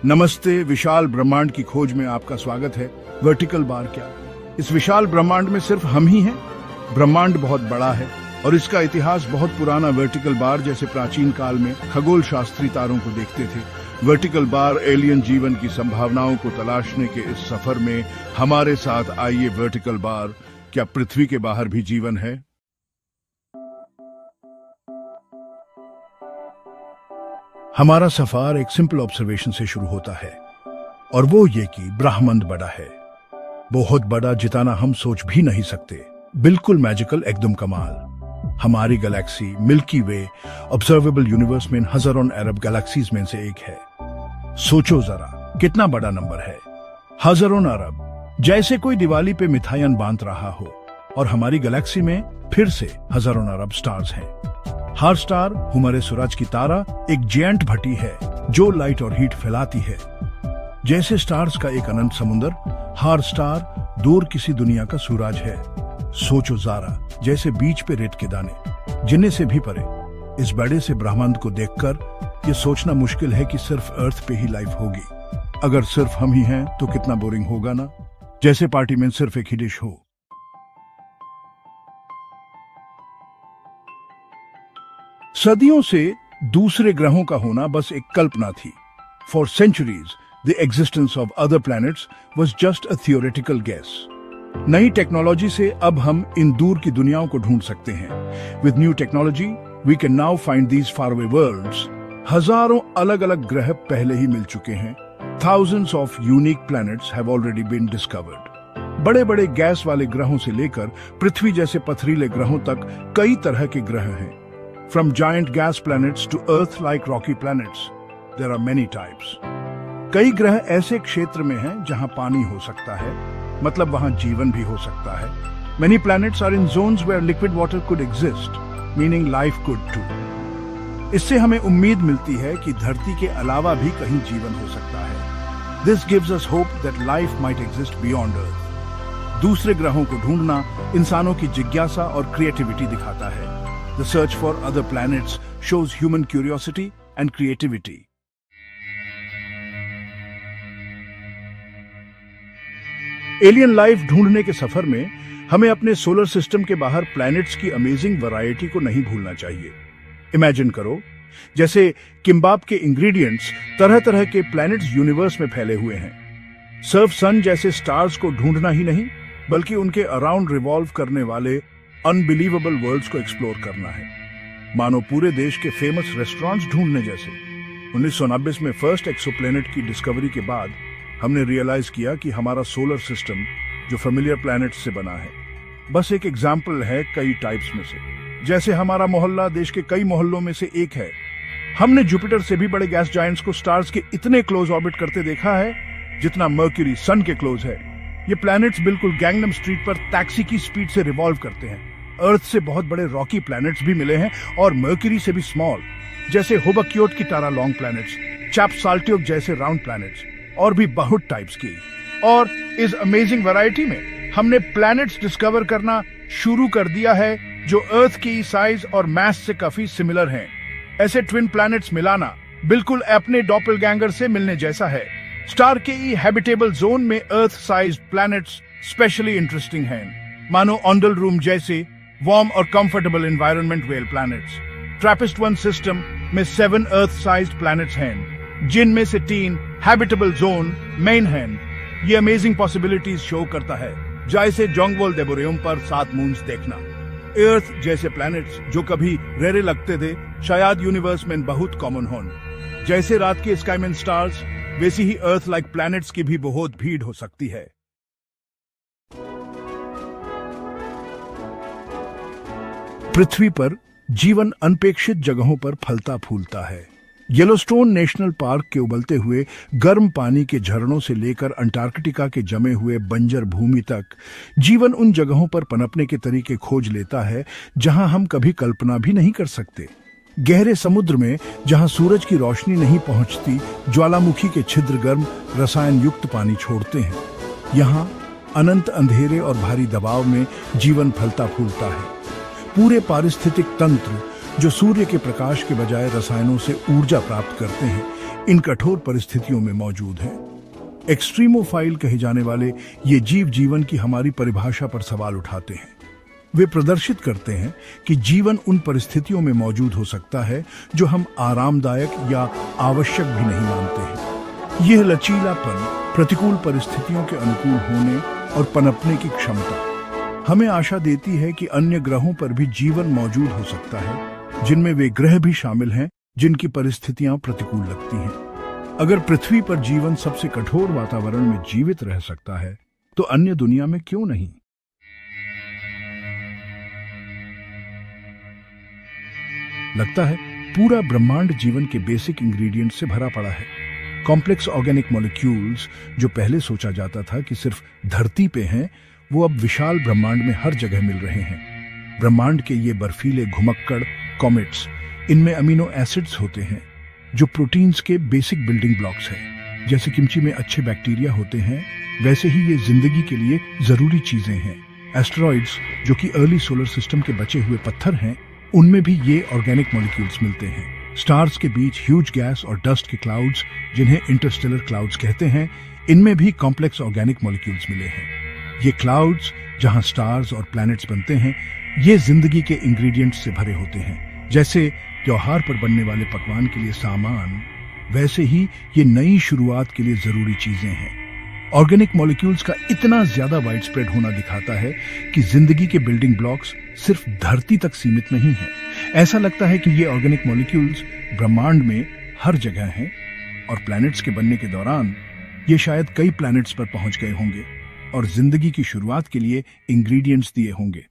नमस्ते। विशाल ब्रह्मांड की खोज में आपका स्वागत है। वर्टिकल बार क्या? इस विशाल ब्रह्मांड में सिर्फ हम ही हैं। ब्रह्मांड बहुत बड़ा है और इसका इतिहास बहुत पुराना। वर्टिकल बार जैसे प्राचीन काल में खगोल शास्त्री तारों को देखते थे। वर्टिकल बार एलियन जीवन की संभावनाओं को तलाशने के इस सफर में हमारे साथ आइए। वर्टिकल बार, क्या पृथ्वी के बाहर भी जीवन है? हमारा सफर एक सिंपल ऑब्जर्वेशन से शुरू होता है और वो ये कि ब्रह्मांड बड़ा है, बहुत बड़ा, जितना हम सोच भी नहीं सकते। बिल्कुल मैजिकल, एकदम कमाल। हमारी गैलेक्सी मिल्की वे ऑब्जर्वेबल यूनिवर्स में हजारों अरब गैलेक्सीज में से एक है। सोचो जरा कितना बड़ा नंबर है, हजारों अरब। जैसे कोई दिवाली पे मिठाइयां बांट रहा हो और हमारी गैलेक्सी में फिर से हजारों अरब स्टार्स हैं। हर स्टार हमारे सूरज की तारा एक जायंट भट्टी है जो लाइट और हीट फैलाती है। जैसे स्टार्स का एक अनंत समुद्र, हर स्टार दूर किसी दुनिया का सूरज है। सोचो जरा, जैसे बीच पे रेत के दाने, जिन्हें से भी परे। इस बड़े से ब्रह्मांड को देखकर ये सोचना मुश्किल है कि सिर्फ अर्थ पे ही लाइफ होगी। अगर सिर्फ हम ही हैं तो कितना बोरिंग होगा ना, जैसे पार्टी में सिर्फ एक ही डिश हो। सदियों से दूसरे ग्रहों का होना बस एक कल्पना थी। For centuries the existence of other planets was just a theoretical guess. नई टेक्नोलॉजी से अब हम इन दूर की दुनियाओं को ढूंढ सकते हैं। With new technology we can now find these far away worlds. हजारों अलग अलग ग्रह पहले ही मिल चुके हैं। Thousands of unique planets have already been discovered. बड़े बड़े गैस वाले ग्रहों से लेकर पृथ्वी जैसे पथरीले ग्रहों तक कई तरह के ग्रह हैं। From giant gas planets to Earth-like rocky planets, there are many types. कई ग्रह ऐसे क्षेत्र में हैं जहां पानी हो सकता है, मतलब वहां जीवन भी हो सकता है। Many planets are in zones where liquid water could exist, meaning life could too. इससे हमें उम्मीद मिलती है कि धरती के अलावा भी कहीं जीवन हो सकता है। This gives us hope that life might exist beyond Earth. दूसरे ग्रहों को ढूंढना इंसानों की जिज्ञासा और क्रिएटिविटी दिखाता है। The search for other planets shows human curiosity and creativity. Alien life ढूंढने के सफर में हमें अपने सोलर सिस्टम के बाहर प्लैनेट्स की अमेजिंग वैरायटी को नहीं भूलना चाहिए। इमेजिन करो, जैसे किम्बाब के इंग्रेडिएंट्स तरह तरह के प्लैनेट्स यूनिवर्स में फैले हुए हैं। सिर्फ सन जैसे स्टार्स को ढूंढना ही नहीं, बल्कि उनके अराउंड रिवॉल्व करने वाले अनबिलीवेबल वर्ल्ड्स को एक्सप्लोर करना है। मानो पूरे देश के फेमस रेस्टोरेंट्स ढूंढने जैसे। 1990 में फर्स्ट एक्सोप्लैनेट की डिस्कवरी के बाद हमने रियलाइज किया कि हमारा सोलर सिस्टम जो फेमिलियर प्लैनेट्स से बना है, बस एक एग्जाम्पल है कई टाइप्स में से। जैसे हमारा मोहल्ला देश के कई मोहल्लों में से एक है। हमने जुपिटर से भी बड़े गैस जायंट्स को स्टार्स के इतने क्लोज ऑर्बिट करते देखा है जितना मर्क्यूरी सन के क्लोज है। ये प्लैनेट्स बिल्कुल गैंगनम स्ट्रीट पर टैक्सी की स्पीड से रिवॉल्व करते हैं। अर्थ से बहुत बड़े रॉकी प्लैनेट्स भी मिले हैं और मर्क्यूरी से भी स्मॉल, जैसे होबक्योट की तरह लॉन्ग प्लैनेट्स, चैप साल्ट्योक जैसे राउंड प्लैनेट्स, और भी बहुत टाइप्स की। और इस अमेजिंग वैरायटी में हमने प्लैनेट्स डिस्कवर करना शुरू कर दिया है जो अर्थ की साइज और मास से काफी सिमिलर हैं। ऐसे ट्विन प्लैनेट्स मिलाना बिल्कुल अपने डॉपलगैंगर से मिलने जैसा है। स्टार के हैबिटेबल जोन में अर्थ साइज प्लैनेट्स स्पेशली इंटरेस्टिंग हैं। मानो ऑन्डल रूम जैसे वार्म और comfortable environment well planets. TRAPPIST-1 system में 7 अर्थ साइज्ड प्लैनेट्स हैं, जिनमें से 3 हैबिटेबल जोन मेन हैं। ये अमेजिंग पॉसिबिलिटीज शो करता है, जैसे जोंगवोल देबोरियम पर 7 मून्स देखना। अर्थ जैसे प्लैनेट्स जो कभी रेरे लगते थे, शायद यूनिवर्स में बहुत कॉमन हों। जैसे रात के स्काई में स्टार्स, वैसी ही अर्थ लाइक प्लैनेट्स की भी बहुत भीड़ हो सकती है। पृथ्वी पर जीवन अनपेक्षित जगहों पर फलता फूलता है। येलोस्टोन नेशनल पार्क के उबलते हुए गर्म पानी के झरनों से लेकर अंटार्कटिका के जमे हुए बंजर भूमि तक, जीवन उन जगहों पर पनपने के तरीके खोज लेता है जहां हम कभी कल्पना भी नहीं कर सकते। गहरे समुद्र में जहां सूरज की रोशनी नहीं पहुंचती, ज्वालामुखी के छिद्र गर्म रसायन युक्त पानी छोड़ते हैं। यहाँ अनंत अंधेरे और भारी दबाव में जीवन फलता फूलता है। पूरे पारिस्थितिक तंत्र जो सूर्य के प्रकाश के बजाय रसायनों से ऊर्जा प्राप्त करते हैं, इन कठोर परिस्थितियों में मौजूद हैं। एक्सट्रीमोफाइल कहे जाने वाले ये जीव जीवन की हमारी परिभाषा पर सवाल उठाते हैं। वे प्रदर्शित करते हैं कि जीवन उन परिस्थितियों में मौजूद हो सकता है जो हम आरामदायक या आवश्यक भी नहीं मानते हैं। यह लचीलापन, प्रतिकूल परिस्थितियों के अनुकूल होने और पनपने की क्षमता हमें आशा देती है कि अन्य ग्रहों पर भी जीवन मौजूद हो सकता है, जिनमें वे ग्रह भी शामिल हैं जिनकी परिस्थितियां प्रतिकूल लगती हैं। अगर पृथ्वी पर जीवन सबसे कठोर वातावरण में जीवित रह सकता है, तो अन्य दुनिया में क्यों नहीं? लगता है पूरा ब्रह्मांड जीवन के बेसिक इंग्रेडिएंट से भरा पड़ा है। कॉम्प्लेक्स ऑर्गेनिक मॉलिक्यूल्स, जो पहले सोचा जाता था कि सिर्फ धरती पे हैं, वो अब विशाल ब्रह्मांड में हर जगह मिल रहे हैं। ब्रह्मांड के ये बर्फीले घुमक्कड़ कॉमेट्स, इनमें अमीनो एसिड्स होते हैं जो प्रोटीन्स के बेसिक बिल्डिंग ब्लॉक्स हैं। जैसे किमची में अच्छे बैक्टीरिया होते हैं, वैसे ही ये जिंदगी के लिए जरूरी चीजें हैं। एस्टेरॉइड्स, जो कि अर्ली सोलर सिस्टम के बचे हुए पत्थर हैं, उनमें भी ये ऑर्गेनिक मॉलिक्यूल्स मिलते हैं। स्टार्स के बीच ह्यूज गैस और डस्ट के क्लाउड्स, जिन्हें इंटरस्टेलर क्लाउड्स कहते हैं, इनमें भी कॉम्प्लेक्स ऑर्गेनिक मॉलिक्यूल्स मिले हैं। ये क्लाउड्स, जहां स्टार्स और प्लैनेट्स बनते हैं, ये जिंदगी के इंग्रेडिएंट्स से भरे होते हैं। जैसे त्योहार पर बनने वाले पकवान के लिए सामान, वैसे ही ये नई शुरुआत के लिए जरूरी चीजें हैं। ऑर्गेनिक मॉलिक्यूल्स का इतना ज्यादा वाइड स्प्रेड होना दिखाता है कि जिंदगी के बिल्डिंग ब्लॉक्स सिर्फ धरती तक सीमित नहीं है। ऐसा लगता है कि ये ऑर्गेनिक मॉलिक्यूल्स ब्रह्मांड में हर जगह हैं और प्लैनेट्स के बनने के दौरान ये शायद कई प्लैनेट्स पर पहुंच गए होंगे और जिंदगी की शुरुआत के लिए इंग्रेडिएंट्स दिए होंगे।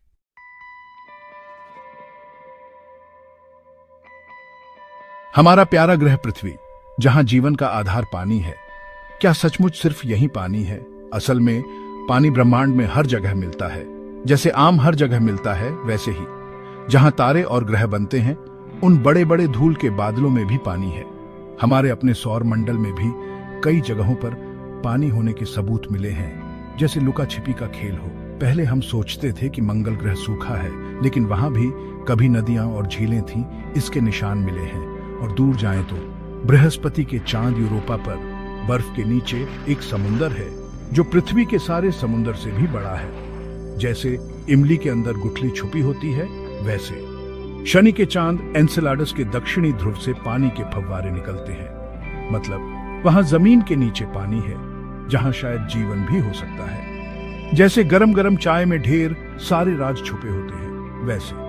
हमारा प्यारा ग्रह पृथ्वी, जहां जीवन का आधार पानी है, क्या सचमुच सिर्फ यही पानी है? असल में पानी ब्रह्मांड में हर जगह मिलता है। जैसे आम हर जगह मिलता है, वैसे ही जहां तारे और ग्रह बनते हैं, उन बड़े बड़े धूल के बादलों में भी पानी है। हमारे अपने सौर मंडल में भी कई जगहों पर पानी होने के सबूत मिले हैं, जैसे लुका छिपी का खेल हो। पहले हम सोचते थे कि मंगल ग्रह सूखा है, लेकिन वहां भी कभी नदियां और झीलें थीं, इसके निशान मिले हैं। और दूर जाएं तो बृहस्पति के चांद यूरोपा पर बर्फ के नीचे एक समुंदर है जो पृथ्वी के सारे समुंदर से भी बड़ा है। जैसे इमली के अंदर गुठली छुपी होती है, वैसे शनि के चांद एनसेलाडस के दक्षिणी ध्रुव से पानी के फव्वारे निकलते हैं। मतलब वहां जमीन के नीचे पानी है, जहां शायद जीवन भी हो सकता है। जैसे गरम गरम चाय में ढेर सारे राज छुपे होते हैं, वैसे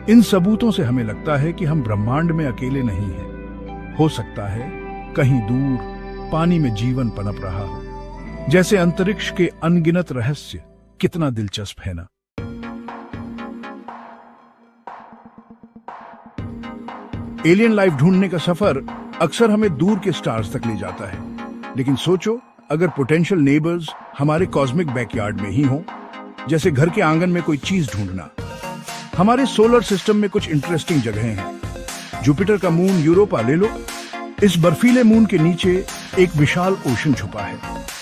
इन सबूतों से हमें लगता है कि हम ब्रह्मांड में अकेले नहीं हैं। हो सकता है कहीं दूर पानी में जीवन पनप रहा हो। जैसे अंतरिक्ष के अनगिनत रहस्य कितना दिलचस्प है ना? एलियन लाइफ ढूंढने का सफर अक्सर हमें दूर के स्टार्स तक ले जाता है, लेकिन सोचो अगर पोटेंशियल नेबर्स हमारे कॉस्मिक बैकयार्ड में ही हो। जैसे घर के आंगन में कोई चीज ढूंढना। हमारे सोलर सिस्टम में कुछ इंटरेस्टिंग जगहें हैं। जुपिटर का मून यूरोपा ले लो। इस बर्फीले मून के नीचे एक विशाल ओशन छुपा है।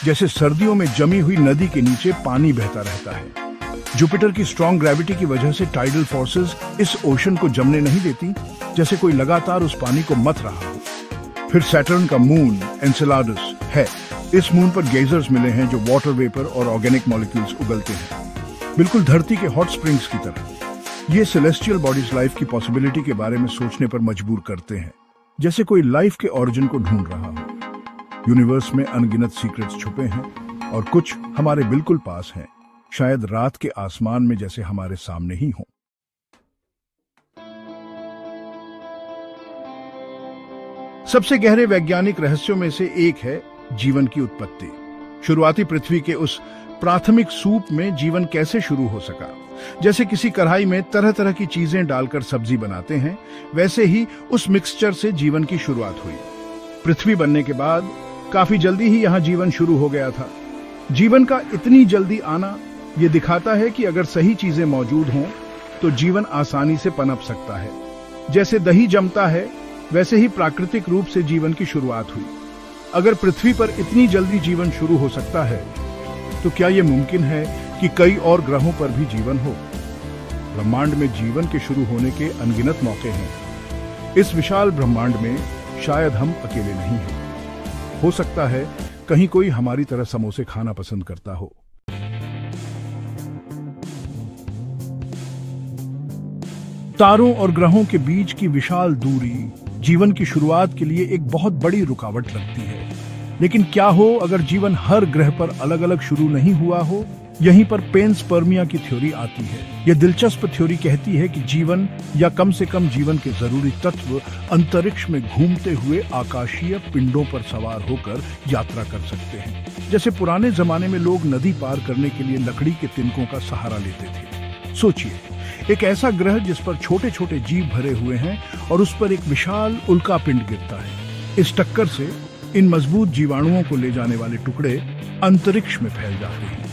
जैसे सर्दियों में जमी हुई नदी के नीचे पानी बहता रहता है। जुपिटर की स्ट्रॉन्ग ग्रेविटी की वजह से टाइडल फोर्सेस इस ओशन को जमने नहीं देती, जैसे कोई लगातार उस पानी को मथ रहा हो। फिर सैटर्न का मून एनसेलाडस है। इस मून पर गेजर्स मिले हैं जो वाटर वेपर और ऑर्गेनिक मॉलिक्यूल्स उगलते हैं, बिल्कुल धरती के हॉट स्प्रिंग्स की तरह। ये सेलेस्टियल बॉडीज लाइफ की पॉसिबिलिटी के बारे में सोचने पर मजबूर करते हैं, जैसे कोई लाइफ के ओरिजिन को ढूंढ रहा हो। यूनिवर्स में अनगिनत सीक्रेट्स छुपे हैं और कुछ हमारे बिल्कुल पास हैं, शायद रात के आसमान में जैसे हमारे सामने ही हों। सबसे गहरे वैज्ञानिक रहस्यों में से एक है जीवन की उत्पत्ति। शुरुआती पृथ्वी के उस प्राथमिक सूप में जीवन कैसे शुरू हो सका? जैसे किसी कढ़ाई में तरह तरह की चीजें डालकर सब्जी बनाते हैं, वैसे ही उस मिक्सचर से जीवन की शुरुआत हुई। पृथ्वी बनने के बाद काफी जल्दी ही यहाँ जीवन शुरू हो गया था। जीवन का इतनी जल्दी आना ये दिखाता है कि अगर सही चीजें मौजूद हों तो जीवन आसानी से पनप सकता है। जैसे दही जमता है, वैसे ही प्राकृतिक रूप से जीवन की शुरुआत हुई। अगर पृथ्वी पर इतनी जल्दी जीवन शुरू हो सकता है, तो क्या यह मुमकिन है कि कई और ग्रहों पर भी जीवन हो? ब्रह्मांड में जीवन के शुरू होने के अनगिनत मौके हैं। इस विशाल ब्रह्मांड में शायद हम अकेले नहीं हैं। हो सकता है कहीं कोई हमारी तरह समोसे खाना पसंद करता हो। तारों और ग्रहों के बीच की विशाल दूरी जीवन की शुरुआत के लिए एक बहुत बड़ी रुकावट लगती है। लेकिन क्या हो अगर जीवन हर ग्रह पर अलग अलग शुरू नहीं हुआ हो? यहीं पर पेंसपर्मिया की थ्योरी आती है। यह दिलचस्प थ्योरी कहती है कि जीवन या कम से कम जीवन के जरूरी तत्व अंतरिक्ष में घूमते हुए आकाशीय पिंडों पर सवार होकर यात्रा कर सकते हैं। जैसे पुराने जमाने में लोग नदी पार करने के लिए लकड़ी के तिनकों का सहारा लेते थे। सोचिए, एक ऐसा ग्रह जिस पर छोटे छोटे जीव भरे हुए हैं और उस पर एक विशाल उल्का पिंड गिरता है। इस टक्कर से इन मजबूत जीवाणुओं को ले जाने वाले टुकड़े अंतरिक्ष में फैल जाते हैं।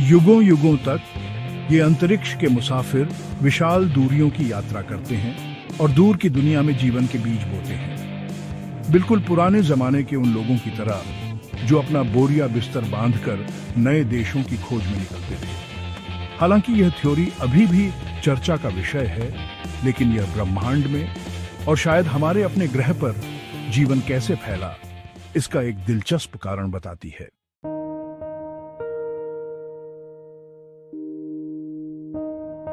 युगों युगों तक ये अंतरिक्ष के मुसाफिर विशाल दूरियों की यात्रा करते हैं और दूर की दुनिया में जीवन के बीज बोते हैं। बिल्कुल पुराने जमाने के उन लोगों की तरह जो अपना बोरिया बिस्तर बांधकर नए देशों की खोज में निकलते थे। हालांकि यह थ्योरी अभी भी चर्चा का विषय है, लेकिन यह ब्रह्मांड में और शायद हमारे अपने ग्रह पर जीवन कैसे फैला, इसका एक दिलचस्प कारण बताती है।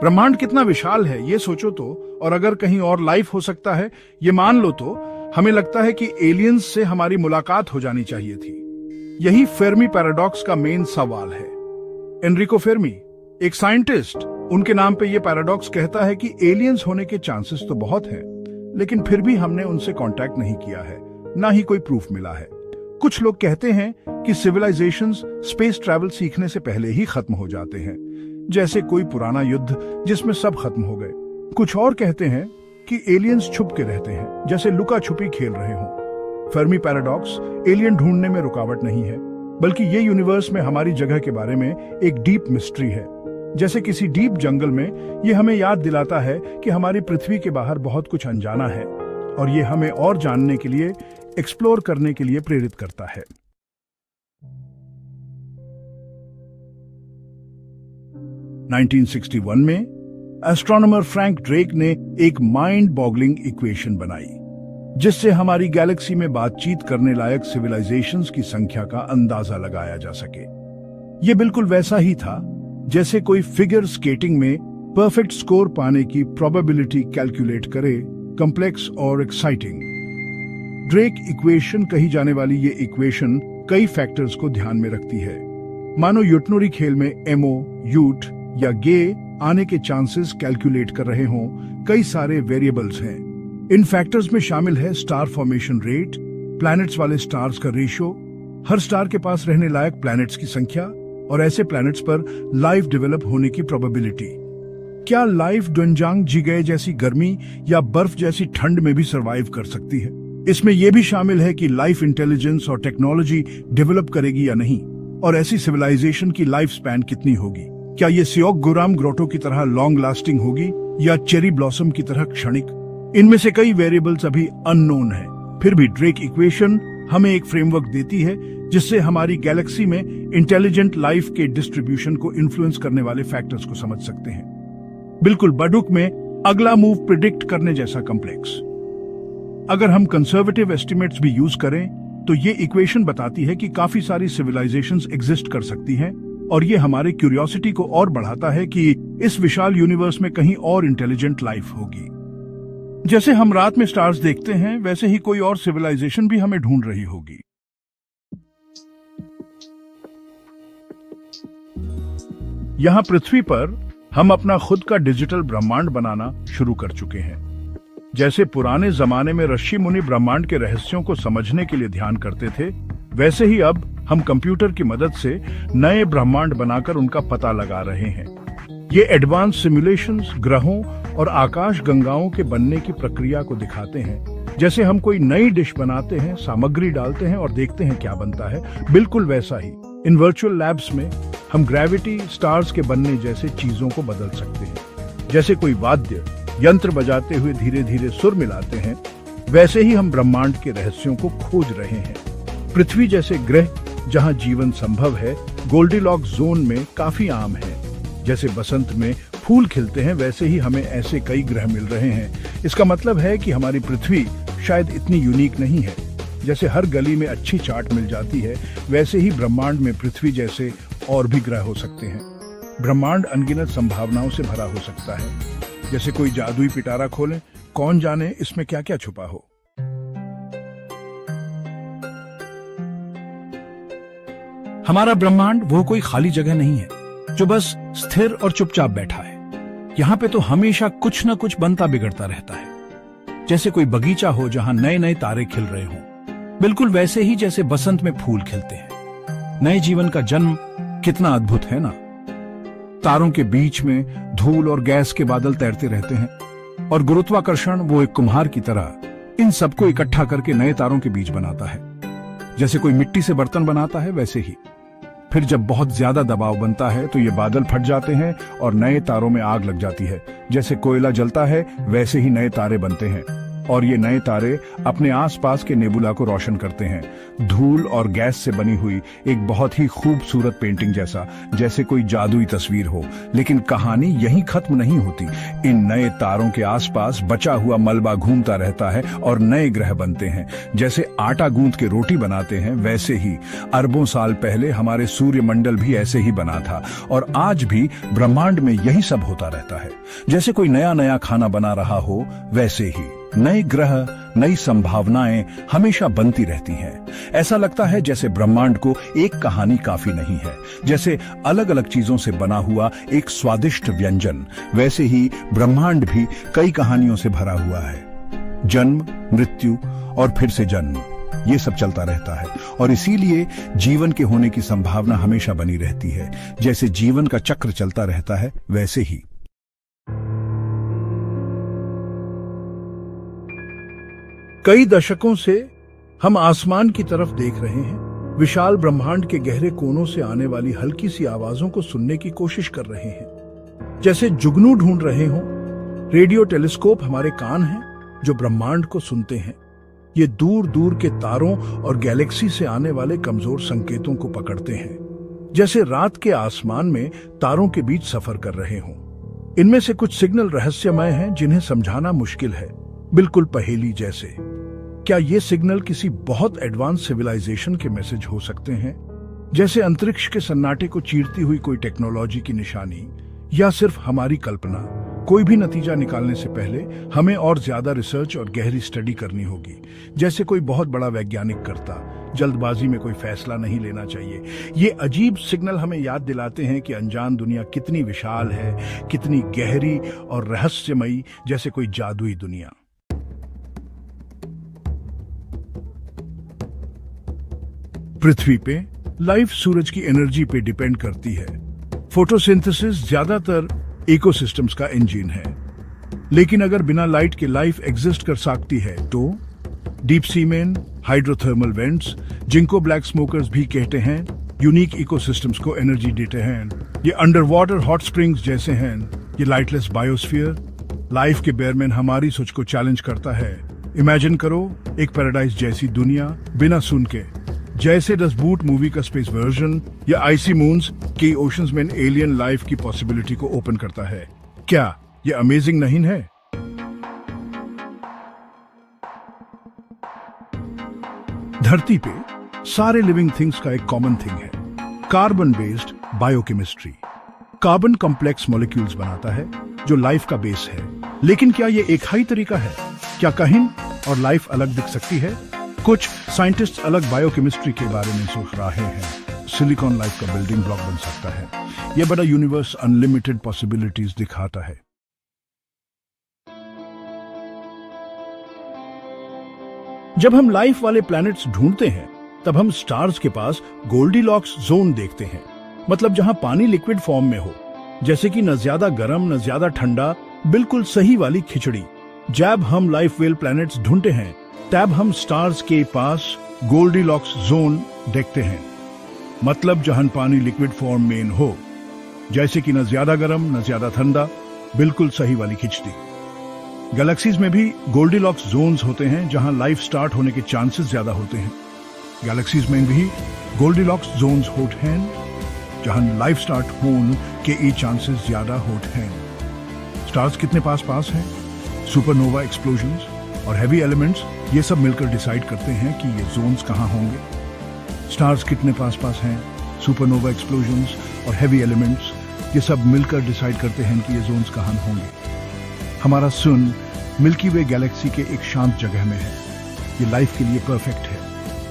ब्रह्मांड कितना विशाल है ये सोचो तो, और अगर कहीं और लाइफ हो सकता है ये मान लो तो हमें लगता है कि एलियंस से हमारी मुलाकात हो जानी चाहिए थी। यही फेर्मी पैराडॉक्स का मेन सवाल है। एनरिको फेर्मी एक साइंटिस्ट, उनके नाम पे ये पैराडॉक्स कहता है कि एलियंस होने के चांसेस तो बहुत हैं, लेकिन फिर भी हमने उनसे कांटेक्ट नहीं किया है, ना ही कोई प्रूफ मिला है। कुछ लोग कहते हैं कि सिविलाइजेशंस स्पेस ट्रैवल सीखने से पहले ही खत्म हो जाते हैं, जैसे कोई पुराना युद्ध जिसमें सब खत्म हो गए। कुछ और कहते हैं कि एलियंस छुप के रहते हैं, जैसे लुका छुपी खेल रहे हों। फर्मी पैराडॉक्स एलियन ढूंढने में रुकावट नहीं है, बल्कि ये यूनिवर्स में हमारी जगह के बारे में एक डीप मिस्ट्री है। जैसे किसी डीप जंगल में ये हमें याद दिलाता है कि हमारी पृथ्वी के बाहर बहुत कुछ अनजाना है, और ये हमें और जानने के लिए, एक्सप्लोर करने के लिए प्रेरित करता है। – 1961 में एस्ट्रोनॉमर फ्रैंक ड्रेक ने एक माइंड बॉगलिंग इक्वेशन बनाई, जिससे हमारी गैलेक्सी में बातचीत करने लायक सिविलाइजेशंस की संख्या का अंदाजा लगाया जा सके। ये बिल्कुल वैसा ही था जैसे कोई फिगर स्केटिंग में परफेक्ट स्कोर पाने की प्रोबेबिलिटी कैलकुलेट करे, कॉम्प्लेक्स और एक्साइटिंग। ड्रेक इक्वेशन कही जाने वाली ये इक्वेशन कई फैक्टर्स को ध्यान में रखती है। मानो यूटनरी खेल में एमओ, यूट या गे आने के चांसेस कैलकुलेट कर रहे हों, कई सारे वेरिएबल्स हैं। इन फैक्टर्स में शामिल है स्टार फॉर्मेशन रेट, प्लैनेट्स वाले स्टार्स का रेशियो, हर स्टार के पास रहने लायक प्लैनेट्स की संख्या और ऐसे प्लैनेट्स पर लाइफ डेवलप होने की प्रोबेबिलिटी। क्या लाइफ डोनजांग जिगए जैसी गर्मी या बर्फ जैसी ठंड में भी सरवाइव कर सकती है? इसमें यह भी शामिल है कि लाइफ इंटेलिजेंस और टेक्नोलॉजी डेवलप करेगी या नहीं, और ऐसी सिविलाइजेशन की लाइफ स्पैन कितनी होगी। क्या ये सियोक गुराम ग्रोटो की तरह लॉन्ग लास्टिंग होगी या चेरी ब्लॉसम की तरह क्षणिक? इनमें से कई वेरिएबल्स अभी अननोन है। फिर भी ड्रेक इक्वेशन हमें एक फ्रेमवर्क देती है जिससे हमारी गैलेक्सी में इंटेलिजेंट लाइफ के डिस्ट्रीब्यूशन को इन्फ्लुएंस करने वाले फैक्टर्स को समझ सकते हैं। बिल्कुल बडुक में अगला मूव प्रिडिक्ट करने जैसा कॉम्प्लेक्स। अगर हम कंजर्वेटिव एस्टिमेट्स भी यूज करें तो ये इक्वेशन बताती है कि काफी सारी सिविलाइजेशंस एग्जिस्ट कर सकती हैं, और ये हमारे क्यूरियोसिटी को और बढ़ाता है कि इस विशाल यूनिवर्स में कहीं और इंटेलिजेंट लाइफ होगी। जैसे हम रात में स्टार्स देखते हैं, वैसे ही कोई और सिविलाइजेशन भी हमें ढूंढ रही होगी। यहां पृथ्वी पर हम अपना खुद का डिजिटल ब्रह्मांड बनाना शुरू कर चुके हैं। जैसे पुराने जमाने में ऋषि मुनि ब्रह्मांड के रहस्यों को समझने के लिए ध्यान करते थे, वैसे ही अब हम कंप्यूटर की मदद से नए ब्रह्मांड बनाकर उनका पता लगा रहे हैं। ये एडवांस सिमुलेशंस ग्रहों और आकाश गंगाओं के बनने की प्रक्रिया को दिखाते हैं। जैसे हम कोई नई डिश बनाते हैं, सामग्री डालते हैं और देखते हैं क्या बनता है, बिल्कुल वैसा ही इन वर्चुअल लैब्स में हम ग्रेविटी, स्टार्स के बनने जैसे चीजों को बदल सकते हैं। जैसे कोई वाद्य यंत्र बजाते हुए धीरे धीरे सुर मिलाते हैं, वैसे ही हम ब्रह्मांड के रहस्यों को खोज रहे हैं। पृथ्वी जैसे ग्रह जहां जीवन संभव है, गोल्डीलॉक्स जोन में काफी आम है। जैसे बसंत में फूल खिलते हैं, वैसे ही हमें ऐसे कई ग्रह मिल रहे हैं। इसका मतलब है कि हमारी पृथ्वी शायद इतनी यूनिक नहीं है। जैसे हर गली में अच्छी चाट मिल जाती है, वैसे ही ब्रह्मांड में पृथ्वी जैसे और भी ग्रह हो सकते हैं। ब्रह्मांड अनगिनत संभावनाओं से भरा हो सकता है। जैसे कोई जादुई पिटारा खोलें, कौन जाने इसमें क्या क्या छुपा हो। हमारा ब्रह्मांड वो कोई खाली जगह नहीं है जो बस स्थिर और चुपचाप बैठा है। यहाँ पे तो हमेशा कुछ ना कुछ बनता बिगड़ता रहता है। जैसे कोई बगीचा हो जहां नए नए तारे खिल रहे हों, बिल्कुल वैसे ही जैसे बसंत में फूल खिलते हैं। नए जीवन का जन्म कितना अद्भुत है ना। तारों के बीच में धूल और गैस के बादल तैरते रहते हैं और गुरुत्वाकर्षण वो एक कुम्हार की तरह इन सबको इकट्ठा करके नए तारों के बीच बनाता है। जैसे कोई मिट्टी से बर्तन बनाता है, वैसे ही फिर जब बहुत ज्यादा दबाव बनता है तो ये बादल फट जाते हैं और नए तारों में आग लग जाती है। जैसे कोयला जलता है, वैसे ही नए तारे बनते हैं और ये नए तारे अपने आसपास के नेबुला को रोशन करते हैं। धूल और गैस से बनी हुई एक बहुत ही खूबसूरत पेंटिंग जैसा, जैसे कोई जादुई तस्वीर हो। लेकिन कहानी यहीं खत्म नहीं होती। इन नए तारों के आसपास बचा हुआ मलबा घूमता रहता है और नए ग्रह बनते हैं। जैसे आटा गूंथ के रोटी बनाते हैं, वैसे ही अरबों साल पहले हमारे सूर्यमंडल भी ऐसे ही बना था और आज भी ब्रह्मांड में यही सब होता रहता है। जैसे कोई नया नया खाना बना रहा हो, वैसे ही नए ग्रह, नई संभावनाएं हमेशा बनती रहती हैं। ऐसा लगता है जैसे ब्रह्मांड को एक कहानी काफी नहीं है। जैसे अलग अलग चीजों से बना हुआ एक स्वादिष्ट व्यंजन, वैसे ही ब्रह्मांड भी कई कहानियों से भरा हुआ है। जन्म, मृत्यु और फिर से जन्म, ये सब चलता रहता है और इसीलिए जीवन के होने की संभावना हमेशा बनी रहती है। जैसे जीवन का चक्र चलता रहता है, वैसे ही कई दशकों से हम आसमान की तरफ देख रहे हैं। विशाल ब्रह्मांड के गहरे कोनों से आने वाली हल्की सी आवाजों को सुनने की कोशिश कर रहे हैं, जैसे जुगनू ढूंढ रहे हों। रेडियो टेलीस्कोप हमारे कान हैं जो ब्रह्मांड को सुनते हैं। ये दूर दूर के तारों और गैलेक्सी से आने वाले कमजोर संकेतों को पकड़ते हैं, जैसे रात के आसमान में तारों के बीच सफर कर रहे हों। इनमें से कुछ सिग्नल रहस्यमय हैं जिन्हें समझाना मुश्किल है, बिल्कुल पहेली जैसे। क्या ये सिग्नल किसी बहुत एडवांस सिविलाइजेशन के मैसेज हो सकते हैं, जैसे अंतरिक्ष के सन्नाटे को चीरती हुई कोई टेक्नोलॉजी की निशानी, या सिर्फ हमारी कल्पना? कोई भी नतीजा निकालने से पहले हमें और ज्यादा रिसर्च और गहरी स्टडी करनी होगी। जैसे कोई बहुत बड़ा वैज्ञानिक करता, जल्दबाजी में कोई फैसला नहीं लेना चाहिए। ये अजीब सिग्नल हमें याद दिलाते हैं कि अनजान दुनिया कितनी विशाल है, कितनी गहरी और रहस्यमयी, जैसे कोई जादुई दुनिया। पृथ्वी पे लाइफ सूरज की एनर्जी पे डिपेंड करती है। फोटोसिंथेसिस ज्यादातर इकोसिस्टम्स का इंजन है, लेकिन अगर बिना लाइट के लाइफ एग्जिस्ट कर सकती है तो डीप सी में हाइड्रोथर्मल वेंट्स, जिनको ब्लैक स्मोकर्स भी कहते हैं, यूनिक इकोसिस्टम्स को एनर्जी देते हैं। ये अंडर वाटर हॉट स्प्रिंग्स जैसे हैं। ये लाइटलेस बायोस्फीयर लाइफ के बेरमैन हमारी सोच को चैलेंज करता है। इमेजिन करो एक पैराडाइज जैसी दुनिया बिना सुन के, जैसे द बूट मूवी का स्पेस वर्जन, या आइसी मून्स के ओशंस में एलियन लाइफ की पॉसिबिलिटी को ओपन करता है। क्या ये अमेजिंग नहीं है? धरती पे सारे लिविंग थिंग्स का एक कॉमन थिंग है, carbon based biochemistry. Carbon complex molecules बनाता है जो लाइफ का बेस है। लेकिन क्या ये एक ही तरीका है? क्या कहीं और लाइफ अलग दिख सकती है? कुछ साइंटिस्ट अलग बायोकेमिस्ट्री के बारे में सोच रहे हैं। सिलिकॉन लाइफ का बिल्डिंग ब्लॉक बन सकता है। यह बड़ा यूनिवर्स अनलिमिटेड पॉसिबिलिटीज दिखाता है। जब हम लाइफ वाले प्लैनेट्स ढूंढते हैं, तब हम स्टार्स के पास गोल्डीलॉक्स जोन देखते हैं, मतलब जहां पानी लिक्विड फॉर्म में हो, जैसे कि न ज्यादा गर्म न ज्यादा ठंडा, बिल्कुल सही वाली खिचड़ी। जब हम लाइफ वेल प्लैनेट्स ढूंढते हैं, तब हम स्टार्स के पास गोल्डीलॉक्स जोन देखते हैं, मतलब जहां पानी लिक्विड फॉर्म में हो, जैसे कि न ज्यादा गर्म न ज्यादा ठंडा, बिल्कुल सही वाली खिचड़ी। गैलेक्सीज में भी गोल्डीलॉक्स जोन्स होते हैं जहां लाइफ स्टार्ट होने के चांसेस ज्यादा होते हैं। गैलेक्सीज में भी गोल्डीलॉक्स जोन्स होते हैं जहां लाइफ स्टार्ट होने के चांसेस ज्यादा होते हैं। स्टार्स कितने पास पास हैं? सुपरनोवा एक्सप्लोजन्स और हैवी एलिमेंट्स, ये सब मिलकर डिसाइड करते हैं कि ये जोन्स कहाँ होंगे। स्टार्स कितने पास पास हैं, सुपरनोवा एक्सप्लोजन्स और हैवी एलिमेंट्स, ये सब मिलकर डिसाइड करते हैं कि ये जोन्स कहाँ होंगे। हमारा सन मिल्की वे गैलेक्सी के एक शांत जगह में है। ये लाइफ के लिए परफेक्ट है,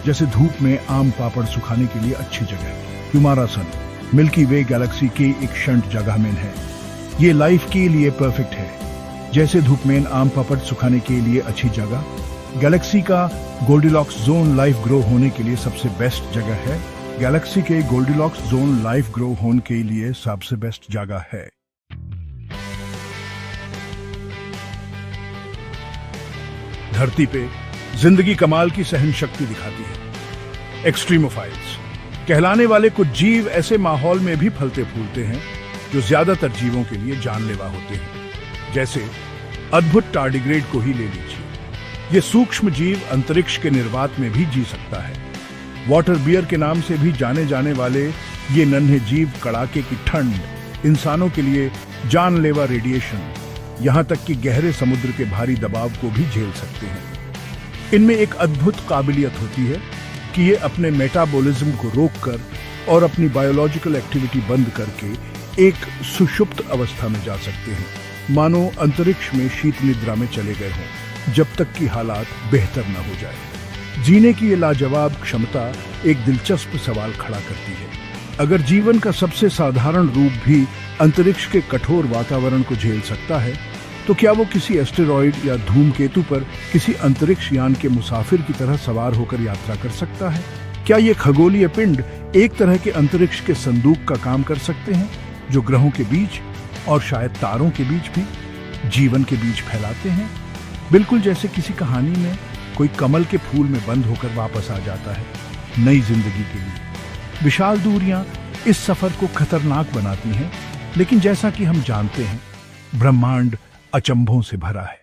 जैसे धूप में आम पापड़ सुखाने के लिए अच्छी जगह। हमारा सन मिल्की वे गैलेक्सी के एक शांत जगह में है। ये लाइफ के लिए परफेक्ट है, जैसे धूप में आम पापड़ सुखाने के लिए अच्छी जगह। गैलेक्सी का गोल्डिलॉक्स जोन लाइफ ग्रो होने के लिए सबसे बेस्ट जगह है। गैलेक्सी के गोल्डिलॉक्स जोन लाइफ ग्रो होने के लिए सबसे बेस्ट जगह है। धरती पे जिंदगी कमाल की सहन शक्ति दिखाती है। एक्सट्रीमोफाइल्स कहलाने वाले कुछ जीव ऐसे माहौल में भी फलते फूलते हैं जो ज्यादातर जीवों के लिए जानलेवा होते हैं। जैसे अद्भुत टार्डिग्रेड को ही ले लीजिए। ये सूक्ष्म जीव अंतरिक्ष के निर्वात में भी जी सकता है। वाटर बियर के नाम से भी जाने जाने वाले ये नन्हे जीव कड़ाके की ठंड, इंसानों के लिए जानलेवा रेडिएशन, यहां तक कि गहरे समुद्र के भारी दबाव को भी झेल सकते हैं। इनमें एक अद्भुत काबिलियत होती है कि ये अपने मेटाबॉलिज्म को रोककर और अपनी बायोलॉजिकल एक्टिविटी बंद करके एक सुषुप्त अवस्था में जा सकते हैं, मानो अंतरिक्ष में शीत निद्रा में चले गए हों, जब तक कि हालात बेहतर न हो जाए। जीने की ये लाजवाब क्षमता एक दिलचस्प सवाल खड़ा करती है। अगर जीवन का सबसे साधारण रूप भी अंतरिक्ष के कठोर वातावरण को झेल सकता है, तो क्या वो किसी एस्टेरॉइड या धूमकेतु पर किसी अंतरिक्ष यान के मुसाफिर की तरह सवार होकर यात्रा कर सकता है? क्या ये खगोलीय पिंड एक तरह के अंतरिक्ष के संदूक का काम कर सकते हैं, जो ग्रहों के बीच और शायद तारों के बीच भी जीवन के बीज फैलाते हैं? बिल्कुल जैसे किसी कहानी में कोई कमल के फूल में बंद होकर वापस आ जाता है नई जिंदगी के लिए। विशाल दूरियां इस सफर को खतरनाक बनाती हैं, लेकिन जैसा कि हम जानते हैं, ब्रह्मांड अचंभों से भरा है।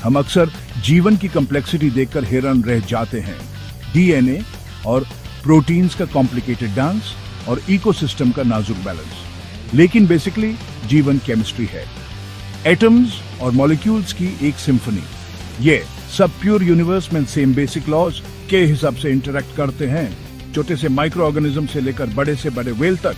हम अक्सर जीवन की कॉम्प्लेक्सिटी देखकर हैरान रह जाते हैं। डीएनए और प्रोटीन्स का कॉम्प्लिकेटेड डांस और इकोसिस्टम का नाजुक बैलेंस। लेकिन बेसिकली जीवन केमिस्ट्री है। एटम्स और मॉलिक्यूल्स की एक सिम्फनी। ये सब प्योर यूनिवर्स में सेम बेसिक लॉज के हिसाब से इंटरैक्ट करते हैं। छोटे से माइक्रो ऑर्गेनिज्म से लेकर बड़े से बड़े व्हेल तक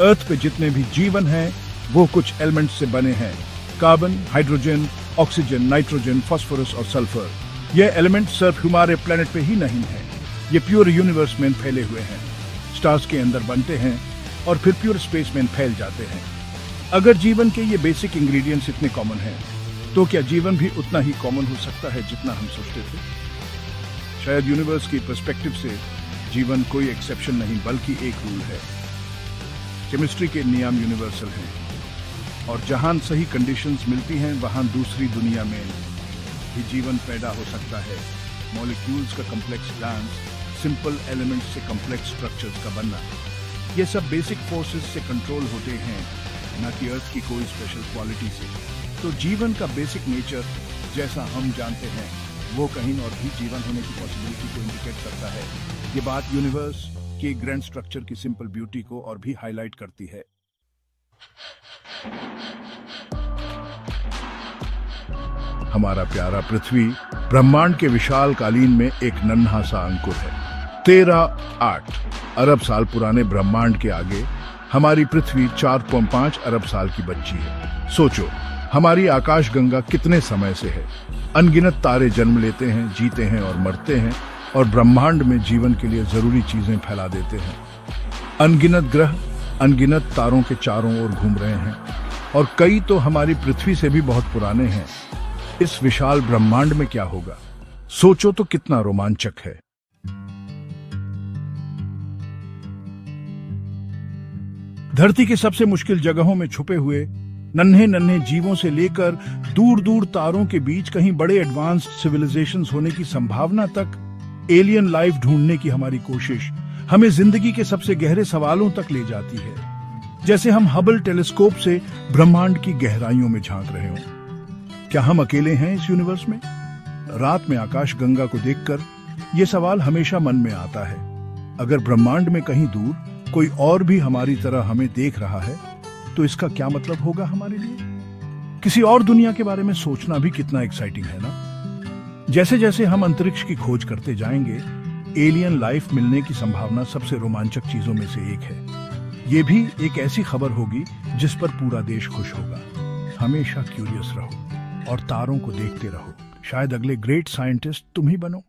अर्थ पे जितने भी जीवन हैं, वो कुछ एलिमेंट्स से बने हैं। Carbon, hydrogen, oxygen, nitrogen, phosphorus और सल्फर। ये एलिमेंट्स सिर्फ हमारे प्लेनेट पे ही नहीं है, ये प्योर यूनिवर्स में फैले हुए हैं। स्टार्स के अंदर बनते हैं और फिर प्योर स्पेस में फैल जाते हैं। अगर जीवन के ये बेसिक इंग्रेडिएंट्स इतने कॉमन हैं, तो क्या जीवन भी उतना ही कॉमन हो सकता है जितना हम सोचते थे? शायद यूनिवर्स की पर्सपेक्टिव से जीवन कोई एक्सेप्शन नहीं, बल्कि एक रूल है। केमिस्ट्री के नियम यूनिवर्सल हैं और जहां सही कंडीशंस मिलती हैं, वहां दूसरी दुनिया में भी जीवन पैदा हो सकता है। मॉलिक्यूल्स का कॉम्प्लेक्स डांस, सिंपल एलिमेंट्स से कॉम्प्लेक्स स्ट्रक्चर्स का बनना, ये सब बेसिक फोर्सेस से कंट्रोल होते हैं, न कि अर्थ की कोई स्पेशल क्वालिटी से। तो जीवन का बेसिक नेचर जैसा हम जानते हैं, वो कहीं और भी जीवन होने की पॉसिबिलिटी को इंडिकेट करता है। ये बात यूनिवर्स के ग्रैंड स्ट्रक्चर की सिंपल ब्यूटी को और भी हाईलाइट करती है। हमारा प्यारा पृथ्वी ब्रह्मांड के विशाल कालीन में एक नन्हा सा अंकुर है। 13.8 अरब साल पुराने ब्रह्मांड के आगे हमारी पृथ्वी 4.5 अरब साल की बच्ची है। सोचो, हमारी आकाश गंगा कितने समय से है। अनगिनत तारे जन्म लेते हैं, जीते हैं और मरते हैं, और ब्रह्मांड में जीवन के लिए जरूरी चीजें फैला देते हैं। अनगिनत ग्रह अनगिनत तारों के चारों ओर घूम रहे हैं, और कई तो हमारी पृथ्वी से भी बहुत पुराने हैं। इस विशाल ब्रह्मांड में क्या होगा, सोचो तो कितना रोमांचक है। धरती के सबसे मुश्किल जगहों में छुपे हुए नन्हे नन्हे जीवों से लेकर दूर दूर तारों के बीच कहीं बड़े एडवांस्ड सिविलाइजेशंस होने की संभावना तक, एलियन लाइफ ढूंढने की हमारी कोशिश हमें जिंदगी के सबसे गहरे सवालों तक ले जाती है। जैसे हम हबल टेलीस्कोप से ब्रह्मांड की गहराइयों में झांक रहे हों। क्या हम अकेले हैं इस यूनिवर्स में? रात में आकाश गंगा को देखकर यह सवाल हमेशा मन में आता है। अगर ब्रह्मांड में कहीं दूर कोई और भी हमारी तरह हमें देख रहा है, तो इसका क्या मतलब होगा हमारे लिए? किसी और दुनिया के बारे में सोचना भी कितना एक्साइटिंग है ना। जैसे जैसे हम अंतरिक्ष की खोज करते जाएंगे, एलियन लाइफ मिलने की संभावना सबसे रोमांचक चीजों में से एक है। ये भी एक ऐसी खबर होगी जिस पर पूरा देश खुश होगा। हमेशा क्यूरियस रहो और तारों को देखते रहो। शायद अगले ग्रेट साइंटिस्ट तुम ही बनो।